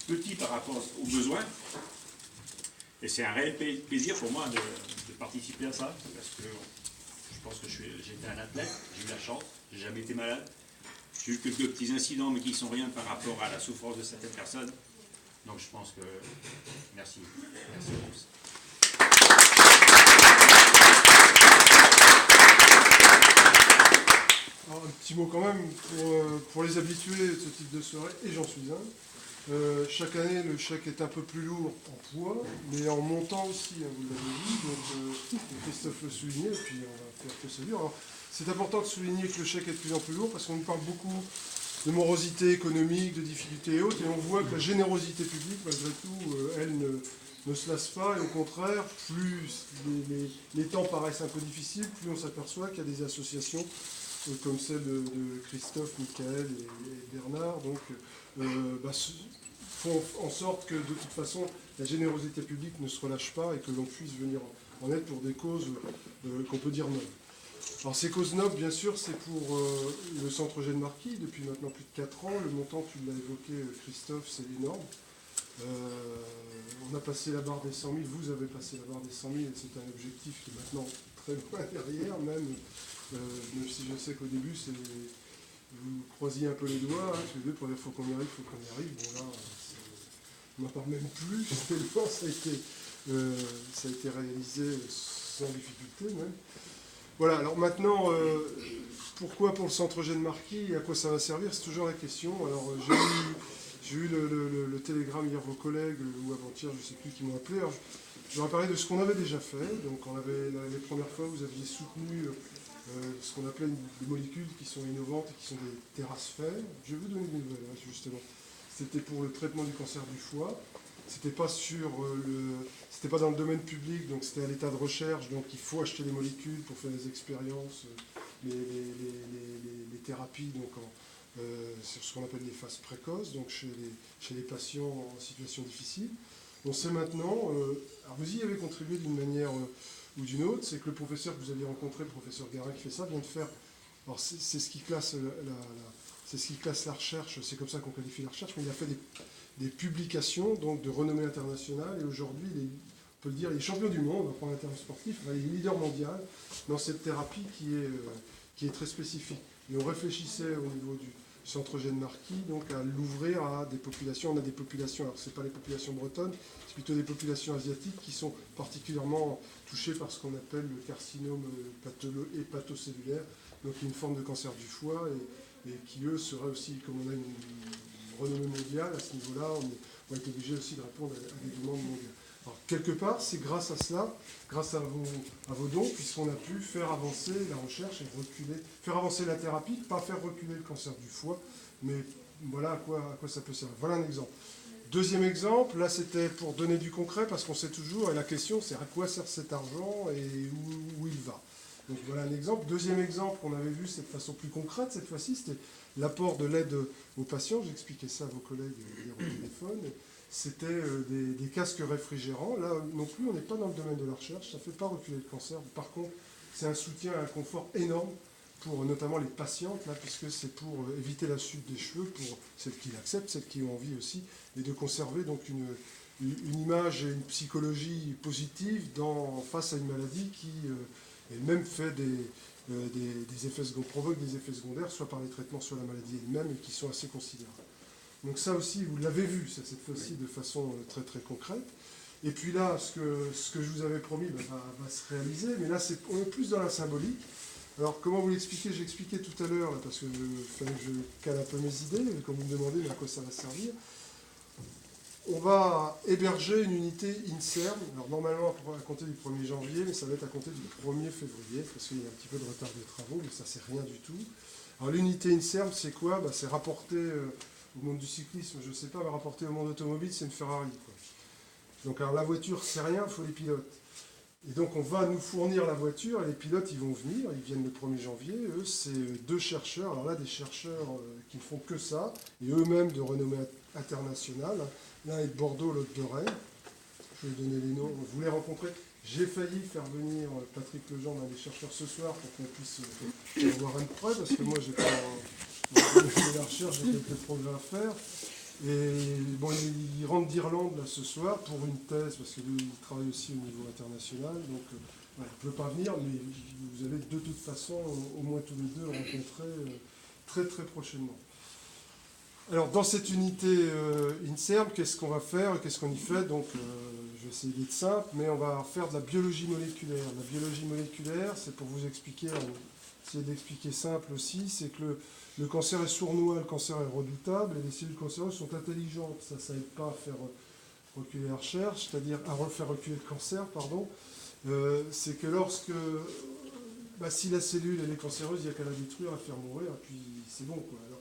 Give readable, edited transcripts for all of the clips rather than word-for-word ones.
petit par rapport aux besoins. Et c'est un réel plaisir pour moi de participer à ça, parce que je pense que j'étais un athlète, j'ai eu la chance, j'ai jamais été malade. J'ai eu quelques petits incidents, mais qui ne sont rien par rapport à la souffrance de certaines personnes. Donc je pense que... Merci. Merci à tous. Alors, un petit mot quand même pour les habitués de ce type de soirée, et j'en suis un. Chaque année, le chèque est un peu plus lourd en poids, mais en montant aussi, hein, vous l'avez vu, donc Christophe le soulignait, et puis on va faire que ça dure. Alors, c'est important de souligner que le chèque est de plus en plus lourd, parce qu'on nous parle beaucoup de morosité économique, de difficultés et autres, et on voit que la générosité publique, malgré tout, elle ne se lasse pas, et au contraire, plus les temps paraissent un peu difficiles, plus on s'aperçoit qu'il y a des associations comme celle de Christophe, Michael et Bernard, donc font en sorte que de toute façon la générosité publique ne se relâche pas et que l'on puisse venir en aide pour des causes qu'on peut dire nobles. Alors ces causes nobles, bien sûr, c'est pour le Centre Eugène Marquis, depuis maintenant plus de 4 ans. Le montant, tu l'as évoqué, Christophe, c'est énorme. On a passé la barre des 100 000, vous avez passé la barre des 100 000, et c'est un objectif qui est maintenant très loin derrière, même si je sais qu'au début, vous croisiez un peu les doigts, hein, tous les deux, pour dire faut qu'on y arrive, faut qu'on y arrive. Bon là, on n'en parle même plus, tellement ça a été réalisé sans difficulté même. Voilà, alors maintenant, pourquoi pour le Centre Eugène Marquis et à quoi ça va servir, c'est toujours la question. Alors j'ai eu le télégramme hier, vos collègues, ou avant-hier, je ne sais plus, qui m'ont appelé. Alors, je leur ai parlé de ce qu'on avait déjà fait. Donc les premières fois, vous aviez soutenu ce qu'on appelait des molécules qui sont innovantes et qui sont des terrasphères. Je vais vous donner des nouvelles, hein, justement. C'était pour le traitement du cancer du foie. C'était pas c'était pas dans le domaine public, donc c'était à l'état de recherche, donc il faut acheter les molécules pour faire des expériences, les thérapies, donc sur ce qu'on appelle les phases précoces, donc chez les patients en situation difficile. On sait maintenant, alors vous y avez contribué d'une manière ou d'une autre, c'est que le professeur que vous aviez rencontré, le professeur Guérin qui fait ça, vient de faire, alors c'est ce qui classe c'est ce qui classe la recherche, c'est comme ça qu'on qualifie la recherche, mais il a fait des publications donc de renommée internationale, et aujourd'hui, on peut le dire, il est champion du monde, on va prendre un terme sportif, il est leader mondial dans cette thérapie qui est très spécifique. Et on réfléchissait au niveau du Centre Eugène Marquis, donc à l'ouvrir à des populations. On a des populations, alors ce n'est pas les populations bretonnes, c'est plutôt des populations asiatiques qui sont particulièrement touchées par ce qu'on appelle le carcinome hépatocellulaire, donc une forme de cancer du foie, et qui eux seraient aussi, comme on a une renommée mondiale, à ce niveau-là, on va être obligé aussi de répondre à des demandes mondiales. Alors, quelque part, c'est grâce à cela, grâce à vos dons, puisqu'on a pu faire avancer la recherche et faire avancer la thérapie, pas faire reculer le cancer du foie, mais voilà à quoi ça peut servir. Voilà un exemple. Deuxième exemple, là c'était pour donner du concret, parce qu'on sait toujours, et la question c'est à quoi sert cet argent et où il va. Donc voilà un exemple. Deuxième exemple qu'on avait vu cette façon plus concrète, cette fois-ci, c'était l'apport de l'aide aux patients. J'expliquais ça à vos collègues hier au téléphone. C'était des casques réfrigérants. Là non plus, on n'est pas dans le domaine de la recherche, ça ne fait pas reculer le cancer. Par contre, c'est un soutien, un confort énorme pour notamment les patientes, là, puisque c'est pour éviter la chute des cheveux, pour celles qui l'acceptent, celles qui ont envie aussi, et de conserver donc une image et une psychologie positive face à une maladie qui elle-même fait des effets secondaires, provoque des effets secondaires, soit par les traitements, soit la maladie elle-même, et qui sont assez considérables. Donc ça aussi, vous l'avez vu, cette fois-ci, de façon très très concrète. Et puis là, ce que je vous avais promis va se réaliser, mais là, on est plus dans la symbolique. Alors, comment vous l'expliquer? J'ai expliqué tout à l'heure, parce que fallait que je cale un peu mes idées, comme vous me demandez à quoi ça va servir. On va héberger une unité INSERM, alors normalement à compter du 1er janvier, mais ça va être à compter du 1er février, parce qu'il y a un petit peu de retard de travaux, mais ça c'est rien du tout. Alors l'unité INSERM, c'est quoi? C'est rapporté au monde du cyclisme, je ne sais pas, mais rapporté au monde automobile, c'est une Ferrari, quoi. Donc alors la voiture, c'est rien, il faut les pilotes. Et donc on va nous fournir la voiture, et les pilotes ils vont venir, ils viennent le 1er janvier, eux c'est 2 chercheurs, alors là des chercheurs qui ne font que ça, et eux-mêmes de renommée internationale, l'un est de Bordeaux, l'autre de Rennes, je vais vous donner les noms, vous les rencontrez, j'ai failli faire venir Patrick Legendre, un des chercheurs ce soir, pour qu'on puisse voir un de près, parce que moi j'ai pas la recherche, j'ai quelques progrès à faire. Et bon, il rentre d'Irlande là ce soir pour une thèse, parce que lui, il travaille aussi au niveau international. Donc, voilà, il ne peut pas venir, mais vous allez de toute façon, au moins tous les deux, le rencontrer très très prochainement. Alors, dans cette unité INSERM, qu'est-ce qu'on va faire, qu'est-ce qu'on y fait? Donc, je vais essayer d'être simple, mais on va faire de la biologie moléculaire. La biologie moléculaire, c'est pour vous expliquer, essayer d'expliquer simple aussi, c'est que le cancer est sournois, le cancer est redoutable, et les cellules cancéreuses sont intelligentes. Ça n'aide pas à faire reculer la recherche, c'est-à-dire à refaire reculer le cancer, pardon. C'est que lorsque, si la cellule elle est cancéreuse, il n'y a qu'à la détruire, à la faire mourir, et puis c'est bon, quoi. Alors,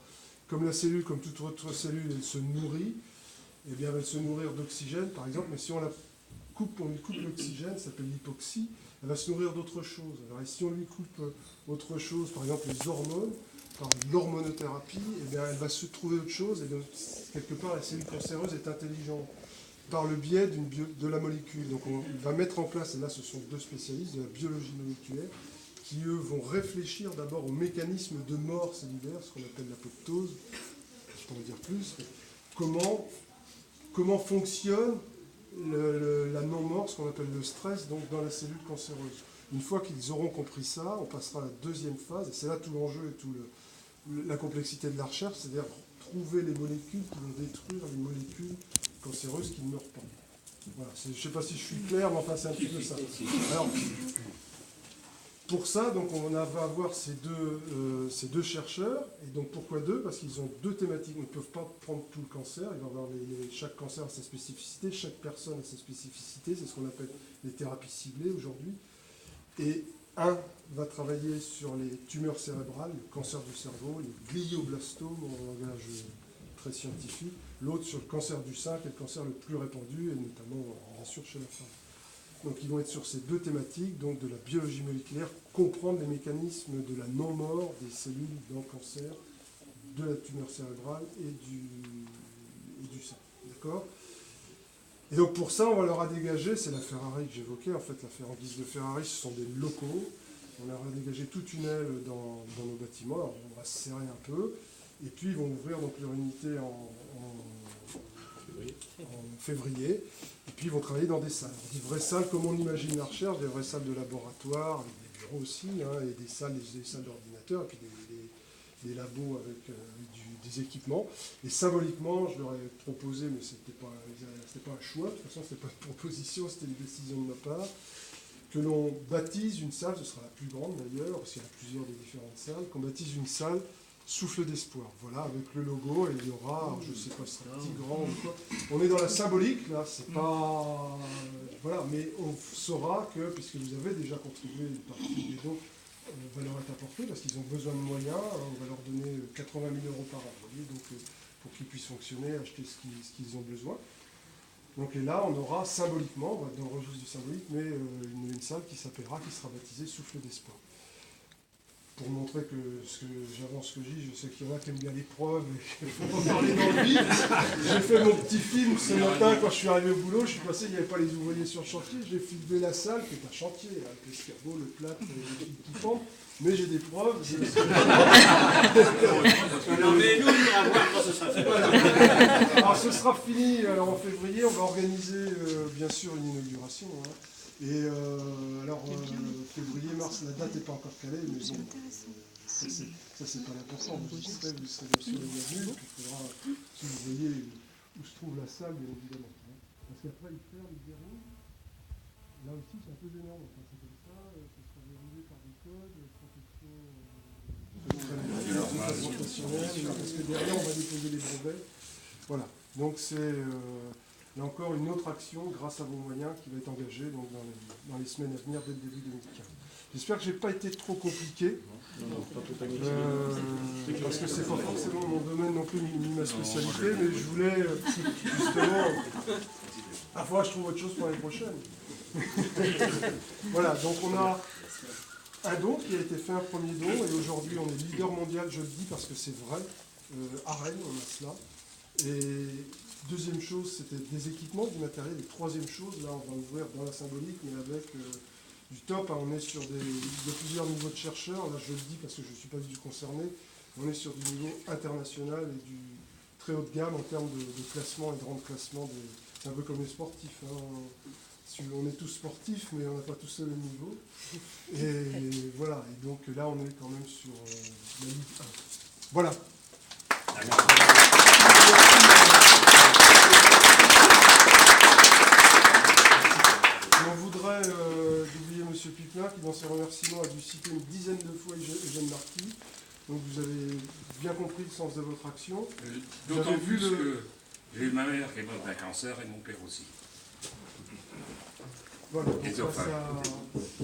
comme la cellule, comme toute autre cellule, elle se nourrit, eh bien, elle va se nourrir d'oxygène, par exemple, mais si on lui coupe l'oxygène, ça s'appelle l'hypoxie, elle va se nourrir d'autre chose. Alors, et si on lui coupe autre chose, par exemple les hormones, par l'hormonothérapie, eh bien, elle va se trouver autre chose, et donc, quelque part, la cellule cancéreuse est intelligente, par le biais de la molécule. Donc, on va mettre en place, et là, ce sont deux spécialistes de la biologie moléculaire, qui, eux, vont réfléchir d'abord au mécanisme de mort cellulaire, ce qu'on appelle l'apoptose, je peux en dire plus, comment fonctionne la non-mort, ce qu'on appelle le stress, donc dans la cellule cancéreuse. Une fois qu'ils auront compris ça, on passera à la deuxième phase, et c'est là tout l'enjeu et toute la complexité de la recherche, c'est-à-dire trouver les molécules qui vont détruire les molécules cancéreuses qui ne meurent pas. Voilà, je ne sais pas si je suis clair, mais enfin c'est un petit peu ça. Alors, pour ça, donc, on va avoir ces deux chercheurs. Et donc, pourquoi deux? Parce qu'ils ont deux thématiques. Ils ne peuvent pas prendre tout le cancer. Il va avoir chaque cancer a sa spécificité, chaque personne a sa spécificité. C'est ce qu'on appelle les thérapies ciblées aujourd'hui. Et un va travailler sur les tumeurs cérébrales, le cancer du cerveau, les glioblastomes en langage très scientifique. L'autre sur le cancer du sein, qui est le cancer le plus répandu, et notamment, bien sûr, chez la femme. Donc ils vont être sur ces deux thématiques, donc de la biologie moléculaire, comprendre les mécanismes de la non-mort des cellules dans le cancer, de la tumeur cérébrale et du sein. D'accord? Et donc pour ça, on va leur a dégagé, c'est la Ferrari que j'évoquais, en fait la guise de Ferrari, ce sont des locaux. On leur a dégagé toute une aile dans nos bâtiments, alors on va se serrer un peu, et puis ils vont ouvrir donc leur unité en février, et puis ils vont travailler dans des salles. Des vraies salles comme on imagine la recherche, des vraies salles de laboratoire, avec des bureaux aussi, et des salles d'ordinateurs, et puis des labos avec des équipements. Et symboliquement, je leur ai proposé, mais c'était pas un choix, de toute façon c'était pas une proposition, c'était une décision de ma part, que l'on baptise une salle, ce sera la plus grande d'ailleurs, parce qu'il y a plusieurs des différentes salles, qu'on baptise une salle Souffle d'espoir, voilà, avec le logo, et il y aura, je ne sais pas, ce sera petit, grand ou quoi. On est dans la symbolique, là, c'est pas... Voilà, mais on saura que, puisque vous avez déjà contribué une partie des dons, va leur être apportée, parce qu'ils ont besoin de moyens, on va leur donner 80 000 € par an, vous voyez, donc pour qu'ils puissent fonctionner, acheter ce qu'ils ont besoin. Donc et là, on aura symboliquement, on va être dans le registre du symbolique, mais une salle qui sera baptisée Souffle d'espoir. Pour montrer que j'avance ce que je dis, je sais qu'il y en a qui aiment bien les preuves et qu'il faut en parler dans le vide. J'ai fait mon petit film ce matin quand je suis arrivé au boulot, je suis passé, il n'y avait pas les ouvriers sur le chantier, j'ai filmé la salle qui est un chantier, avec l'escabeau, le plâtre, les filles qui pendent, mais j'ai des preuves. Non mais nous, on va voir quand ce sera fait. Voilà. Alors ce sera fini en février, on va organiser bien sûr une inauguration. Hein. Et février, mars, la date n'est pas encore calée, mais bon, ça c'est pas l'important. Vous serez bien sûr les bienvenus, puis il faudra que vous voyez où se trouve la salle, bien évidemment. Hein. Parce qu'après, ils ferment, ils verront. Là aussi, c'est un peu gênant, enfin, c'est comme ça, ce sera verrouillé par des codes, protection parce que derrière, on va déposer les brevets. Voilà, donc c'est... Là encore, une autre action, grâce à vos moyens, qui va être engagée donc, dans les semaines à venir, dès le début 2015. J'espère que je n'ai pas été trop compliqué, parce que ce n'est pas forcément mon domaine non plus, ni ma spécialité, mais je voulais justement... Ah, il faudra que je trouve autre chose pour l'année prochaine. Voilà, donc on a un don qui a été fait, un premier don, et aujourd'hui on est leader mondial, je le dis parce que c'est vrai, à Rennes, on a cela. Et deuxième chose, c'était des équipements, du matériel. Et troisième chose, là, on va ouvrir dans la symbolique, mais avec du top. Hein, on est sur de plusieurs niveaux de chercheurs. Là, je le dis parce que je ne suis pas du tout concerné. On est sur du niveau international et du très haut de gamme en termes de classement et de rang de classement. C'est un peu comme les sportifs. Hein. On est tous sportifs, mais on n'a pas tous le même niveau. Et voilà, et donc là on est quand même sur la Ligue 1. Voilà. On voudrait d'oublier M. Pipelin qui dans ses remerciements a dû citer une dizaine de fois Eugène Marquis. Donc vous avez bien compris le sens de votre action. D'autant plus que j'ai eu ma mère qui est morte d'un cancer et mon père aussi. Voilà, donc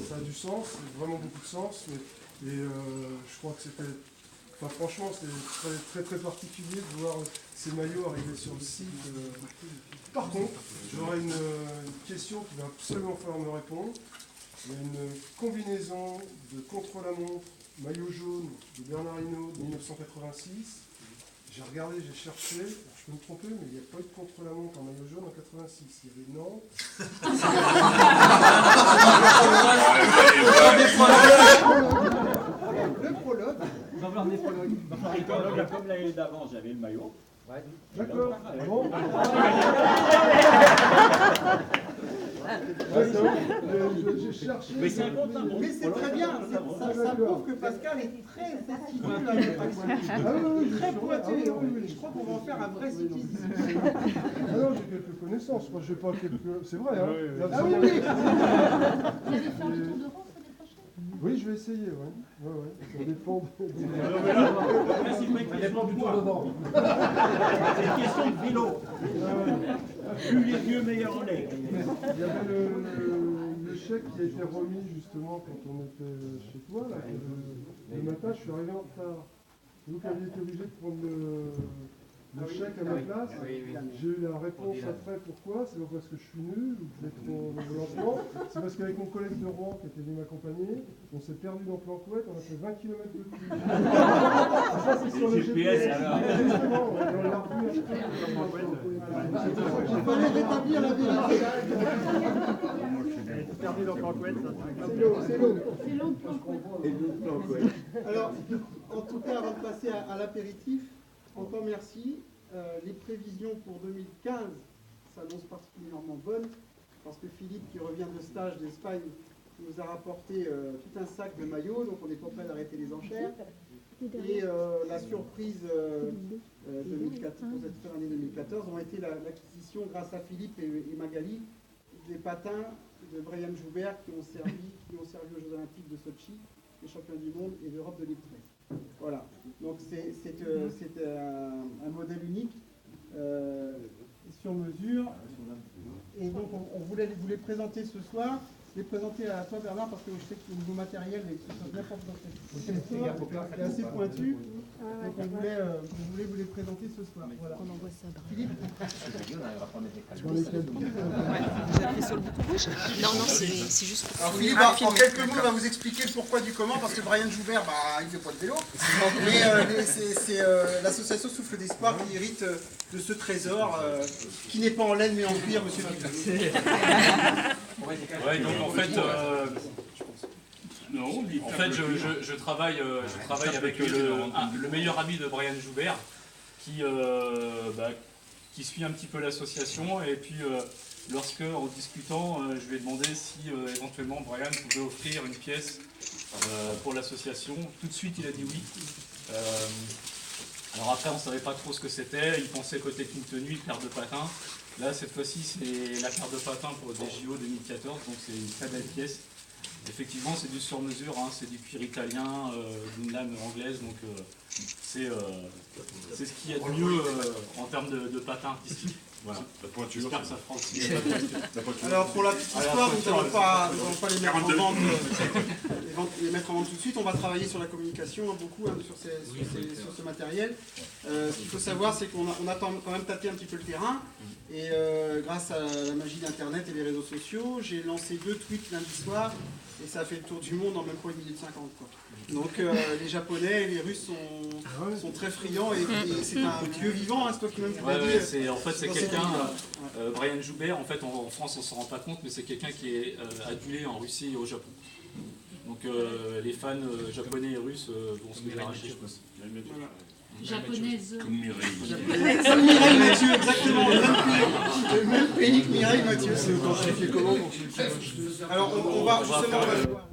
ça a du sens, vraiment beaucoup de sens. Et je crois que c'était... Enfin, franchement, c'est très, très, très particulier de voir ces maillots arriver sur le site. Par contre, j'aurais une question qu'il va absolument falloir me répondre. Il y a une combinaison de contre-la-montre, maillot jaune de Bernard Hinault de 1986. J'ai regardé, j'ai cherché, je peux me tromper, mais il n'y a pas eu de contre-la-montre en maillot jaune en 86. Il y avait Nantes. Le prologue. Il va avoir des prologues. Il va falloir des prologues. Comme l'année d'avant, j'avais le maillot. Ouais. D'accord. Bon. J'ai cherché. Mais c'est un compte, hein. Mais c'est très bien. Ça prouve que Pascal est très assidu à notre action. Très pointu. Je crois qu'on va en faire un vrai site ici. Ah non, j'ai quelques connaissances. Moi, je sais pas quelques. C'est vrai, hein. Ah oui, oui. Il y a des faire le tour de France l'année prochaine? Oui, je vais essayer, ouais. Ça dépend Ça dépend du tour de C'est une question de vélo. Plus les vieux, meilleur on est. Il y avait le chèque qui a été remis justement quand on était chez toi. Là, le matin, je suis arrivé en retard. Vous qui aviez été obligé de prendre le chèque à ma place. J'ai eu la réponse après. Pourquoi? C'est pas parce que je suis nul ou que je vais trop lentement. C'est parce qu'avec mon collègue de Rouen qui était venu m'accompagner, on s'est perdu dans Planquette, on a fait 20 km de plus. Ça, c'est sur le GPS. Alors. Justement, on l'a revu Il fallait rétablir la vérité. Perdu dans Planquette. C'est long. C'est long de Alors, en tout cas, avant de passer à l'apéritif, encore merci. Les prévisions pour 2015 s'annoncent particulièrement bonnes parce que Philippe, qui revient de stage d'Espagne, nous a rapporté tout un sac de maillots, donc on est pas prêt d'arrêter les enchères. Et la surprise 2014, pour cette fin d'année 2014 ont été l'acquisition, grâce à Philippe et Magali, des patins de Brian Joubert qui ont servi aux Jeux Olympiques de Sochi, les champions du monde et d'Europe de l'express. Voilà, donc c'est un modèle unique sur mesure. Et donc on voulait vous les présenter ce soir, les présenter à toi Bernard, parce que je sais que le nouveau matériel est bien propre dans c'est assez pointu. Donc on voulait vous les présenter ce soir. Voilà. On envoie ça. Philippe. Non, c'est juste pour... Alors Philippe, en quelques mots, va vous expliquer le pourquoi du comment, parce que Brian Joubert, il ne fait pas de vélo. Mais c'est l'association Souffle d'Espoir qui hérite de ce trésor, qui n'est pas en laine mais en cuir, monsieur Philippe. Ouais, donc en fait, je travaille avec le meilleur ami de Brian Joubert qui suit un petit peu l'association, et puis lorsque, en discutant, je lui ai demandé si éventuellement Brian pouvait offrir une pièce pour l'association. Tout de suite il a dit oui. Alors après on ne savait pas trop ce que c'était, il pensait côté qu'une tenue, une paire de patins. Là cette fois-ci c'est la paire de patins pour des JO 2014, donc c'est une très belle pièce. Effectivement c'est du sur-mesure, hein, c'est du cuir italien, d'une lame anglaise, donc c'est ce qu'il y a de mieux en termes de patins artistiques. Voilà. J'espère que ça fera aussi. Alors pour la petite histoire, nous n'allons pas les mettre en vente, tout de suite. On va travailler sur la communication beaucoup sur ce matériel. Ce qu'il faut savoir, c'est qu'on a quand même tâté un petit peu le terrain. Et grâce à la magie d'Internet et des réseaux sociaux, j'ai lancé 2 tweets lundi soir. Et ça a fait le tour du monde en même pas 1 minute 50. Quoi. Donc les Japonais et les Russes sont très friands et c'est un dieu vivant, hein, c'est toi qui m'as dit. En fait c'est quelqu'un, Brian Joubert, en fait en France on ne s'en rend pas compte, mais c'est quelqu'un qui est adulé en Russie et au Japon. Donc les fans japonais et russes vont se les arracher, je pense. Voilà. Japonaise. Comme Mireille. Comme Mireille Mathieu, exactement. Le même pays que Mireille Mathieu. C'est authentifié comment pour ceux qui ont acheté? Alors on va justement...